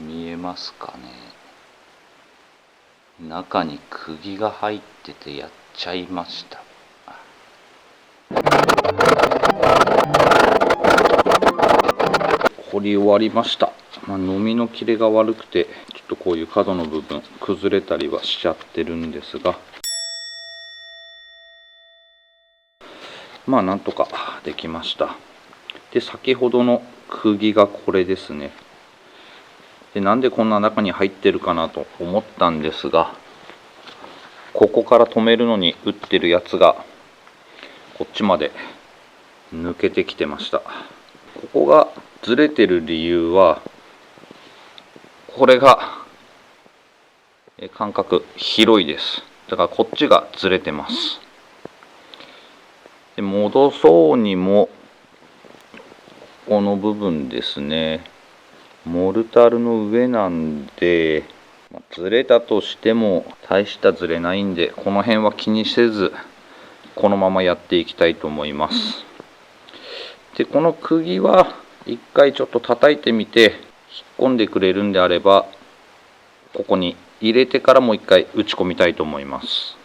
見えますかね。中に釘が入っててやっちゃいました。掘り終わりました。のみの切れが悪くてちょっとこういう角の部分崩れたりはしちゃってるんですが、なんとかできました。で、先ほどの釘がこれですね。で、なんでこんな中に入ってるかなと思ったんですが、ここから止めるのに打ってるやつがこっちまで抜けてきてました。ここがずれてる理由は、これが間隔広いです。だからこっちがずれてます。で、戻そうにもこの部分ですね、モルタルの上なんで、ずれたとしても大したずれないんで、この辺は気にせずこのままやっていきたいと思います。で、この釘は一回ちょっと叩いてみて引っ込んでくれるんであれば、ここに入れてからもう一回打ち込みたいと思います。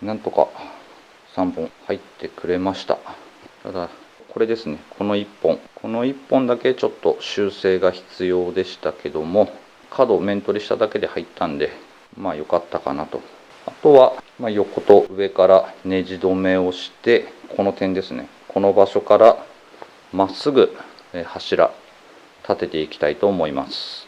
なんとか3本入ってくれました。ただこれですね、この1本だけちょっと修正が必要でしたけども、角を面取りしただけで入ったんで良かったかなと。あとは横と上からネジ止めをして、この点ですね、この場所からまっすぐ柱立てていきたいと思います。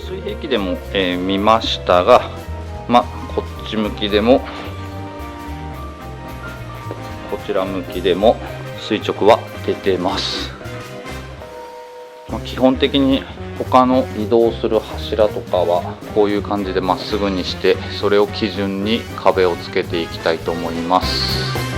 水平器でも、見ましたが、こっち向きでもこちら向きでも垂直は出てます。基本的に他の移動する柱とかはこういう感じでまっすぐにして、それを基準に壁をつけていきたいと思います。